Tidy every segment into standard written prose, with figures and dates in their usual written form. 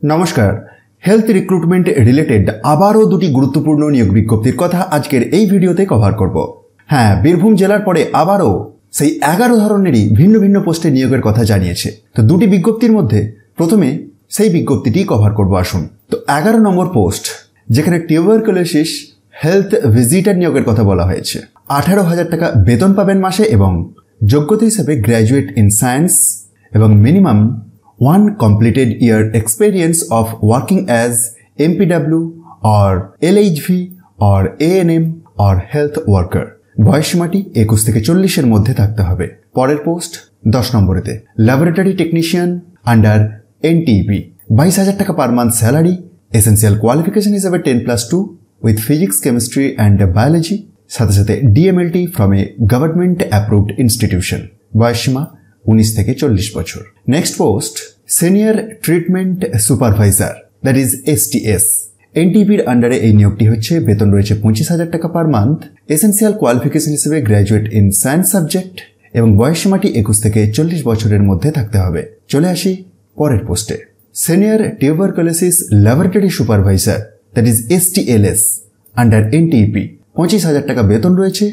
নমস্কার। Health recruitment related আবারও দুটি গুরুত্বপূর্ণ নিয়োগ বিজ্ঞপ্তির কথা আজকের এই ভিডিওতে কভার করব। হ্যাঁ, বীরভূম জেলার পরে আবারও সেই 11 ধরনেরই ভিন্ন ভিন্ন পোস্টে নিয়োগের কথা জানিয়েছে। তো দুটি বিজ্ঞপ্তির মধ্যে প্রথমে সেই বিজ্ঞপ্তিটি কভার করব আসুন। তো 11 নম্বর পোস্ট, যেখানে টিউবারকুলোসিস হেলথ ভিজিটার নিয়োগের কথা বলা হয়েছে। 18,000 টাকা বেতন পাবেন মাসে এবং যোগ্যতা হিসেবে গ্র্যাজুয়েট ইন সায়েন্স এবং minimum 1 completed year experience of working as MPW or LHV or ANM or health worker। বয়সসীমাটি 21 থেকে 40 এর মধ্যে থাকতে হবে। পরের পোস্ট 10 নম্বরেতে ল্যাবরেটরি টেকনিশিয়ান আন্ডার NTP, 22,000 টাকা per month salary. Essential qualification হিসেবে 10+2 with physics, chemistry and biology, সাথে সাথে DMLT from a government approved institution. বয়সসীমা 19 থেকে 40 বছর। Next post senior treatment supervisor, that is STS। NTPর আন্ডারে এই নিয়োগটি হচ্ছে। বেতন রয়েছে 25,000 টাকা পার মান্থ। এসেন্সিয়াল কোয়ালিফিকেশন হিসেবে গ্র্যাজুয়েট ইন সায়েন্স সাবজেক্ট এবং বয়সসীমাটি 21 থেকে 40 বছরের মধ্যে থাকতে হবে। চলে আসি পরের পোস্টে, senior tuberculosis laboratory supervisor, that is STLS under NTP। 25,000 টাকা বেতন রয়েছে।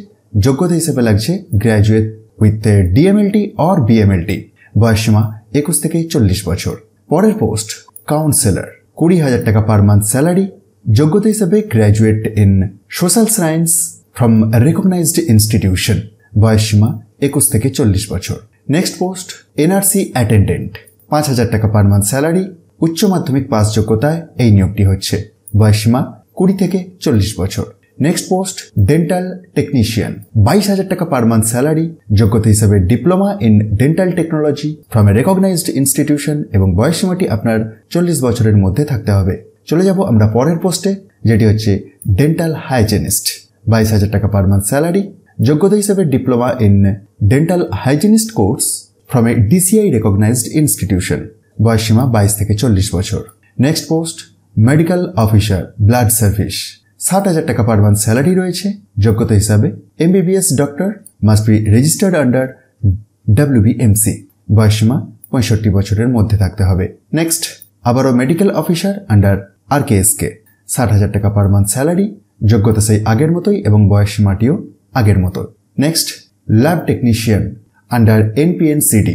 যোগ্যতা হিসেবে লাগছে graduate with DMLT or BMLT। বয়সসীমা 21 থেকে 40 বছর। পরের পোস্ট কাউন্সেলর, 20,000 টাকা পার মান্থ স্যালারি। যোগ্যতা হিসেবে graduate in social science from recognised institution. বয়সসীমা 21 থেকে 40 বছর। নেক্সট পোস্ট NRC অ্যাটেন্ডেন্ট, 5,000 টাকা পার মান্থ স্যালারি। উচ্চ মাধ্যমিক পাস যোগ্যতায় এই নিয়োগটি হচ্ছে। বয়সসীমা 20 থেকে 40 বছর। নেক্সট পোস্ট ডেন্টাল টেকনিশিয়ান, 22,000 টাকা পার মান্থ স্যালারি। যোগ্যতা হিসাবে diploma in dental technology from a recognised institution এবং বয়সসীমাটি আপনার 40 বছরের মধ্যে থাকতে হবে। চলে যাব আমরা পরের পোস্টে, যেটি হচ্ছে ডেন্টাল হাইজেনিস্ট, 22,000 টাকা পার মান্থ স্যালারি। যোগ্যতা হিসাবে diploma in dental hygienist course from a DCI recognised institution. বয়সসীমা 22 থেকে 40 বছর। Next post medical officer blood service, 60,000 টাকা পার মান্থ স্যালারি রয়েছে। যোগ্যতা হিসাবে MBBS doctor, must be registered under WBMC। বয়সসীমা 65 বছরের মধ্যে থাকতে হবে। নেক্সট আবারও মেডিকেল অফিসার আন্ডার RKSK, 60,000 টাকা পার মান্থ স্যালারি। যোগ্যতা সেই আগের মতোই এবং বয়সসীমাটিও আগের মতো। Next lab technician under NPNCD,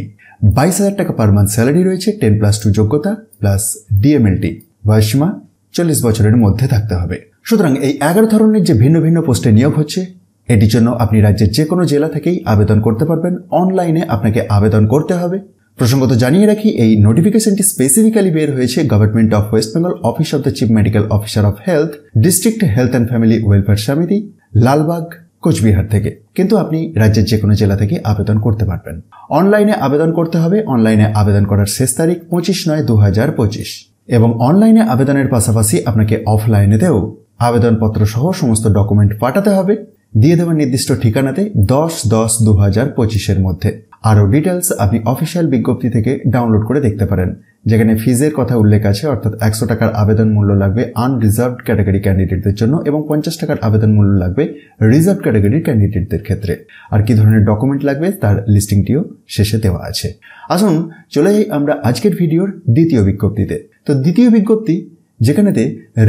22,000 টাকা পার মান্থ স্যালারি রয়েছে। 10+2 যোগ্যতা প্লাস DMLT। বয়সসীমা 40 বছরের মধ্যে থাকতে হবে। সুতরাং এই 11 ধরনের যে ভিন্ন ভিন্ন পোস্টে নিয়োগ হচ্ছে, এটির জন্য আপনি রাজ্যের যে কোনো জেলা থেকেই আবেদন করতে পারবেন। অনলাইনে আপনাকে আবেদন করতে হবে। প্রসঙ্গত জানিয়ে রাখি, এই নোটিফিকেশনটি স্পেসিফিক্যালি বের হয়েছে government of West Bengal, office of the chief medical officer of health, district health and family welfare সমিতি, লালবাগ, কোচবিহার থেকে। কিন্তু আপনি রাজ্যের যে কোনো জেলা থেকে আবেদন করতে পারবেন। অনলাইনে আবেদন করতে হবে। অনলাইনে আবেদন করার শেষ তারিখ 25/9/2025 এবং অনলাইনে আবেদনের পাশাপাশি আপনাকে অফলাইনেতেও আবেদনপত্র সহ সমস্ত ডকুমেন্ট পাঠাতে হবে। দিয়ে দেওয়ার নির্দিষ্ট ঠিকানাতে 10/10/2025 মধ্যে। আরও ডিটেলস আপনি অফিসিয়াল বিজ্ঞপ্তি থেকে ডাউনলোড করে দেখতে পারেন, যেখানে ফিজের কথা উল্লেখ আছে। অর্থাৎ 100 টাকার আবেদন মূল্য লাগবে আনরিজার্ভড ক্যাটাগরি ক্যান্ডিডেটদের জন্য এবং 50 টাকার আবেদন মূল্য লাগবে রিজার্ভড ক্যাটাগরির ক্যান্ডিডেটদের ক্ষেত্রে। আর কি ধরনের ডকুমেন্ট লাগবে তার লিস্টিংটিও শেষে দেওয়া আছে। আসুন চলে যাই আমরা আজকের ভিডিওর দ্বিতীয় বিজ্ঞপ্তিতে। তো দ্বিতীয় বিজ্ঞপ্তি, যেখানেতে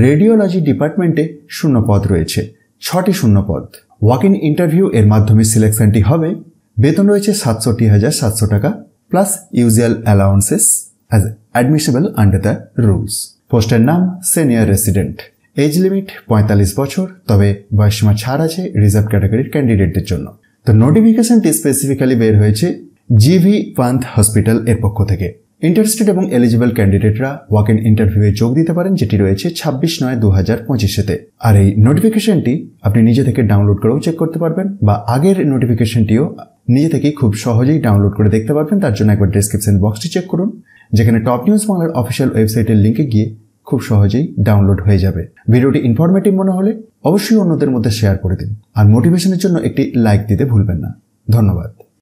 রেডিওলজি ডিপার্টমেন্টে শূন্য পদ রয়েছে, 6টি শূন্য পদ। ওয়াক ইন ইন্টারভিউ এর মাধ্যমে সিলেকশনটি হবে। বেতন রয়েছে 67,700 টাকা plus usual allowances as admissible under the rules. পোস্টের নাম সিনিয়র রেসিডেন্ট। এজ লিমিট 45 বছর, তবে বয়সসীমা ছাড় আছে রিজার্ভ ক্যাটাগরির ক্যান্ডিডেটদের জন্য। তো নোটিফিকেশনটি স্পেসিফিক্যালি বের হয়েছে GV পান্থ হসপিটাল এর পক্ষ থেকে। ইন্টারেস্টেড এবং এলিজিবল ক্যান্ডিডেটরা ওয়াক ইন ইন্টারভিউয়ে যোগ দিতে পারেন, যেটি রয়েছে 26/9/2025-তে। আর এই নোটিফিকেশনটি আপনি নিজে থেকে ডাউনলোড করেও চেক করতে পারবেন, বা আগের নোটিফিকেশনটিও নিজে থেকেই খুব সহজেই ডাউনলোড করে দেখতে পারবেন। তার জন্য একবার ডেসক্রিপশন বক্সটি চেক করুন, যেখানে টপ নিউজ বাংলার অফিসিয়াল ওয়েবসাইটের লিঙ্কে গিয়ে খুব সহজেই ডাউনলোড হয়ে যাবে। ভিডিওটি ইনফরমেটিভ মনে হলে অবশ্যই অন্যদের মধ্যে শেয়ার করে দিন, আর মোটিভেশনের জন্য একটি লাইক দিতে ভুলবেন না। ধন্যবাদ।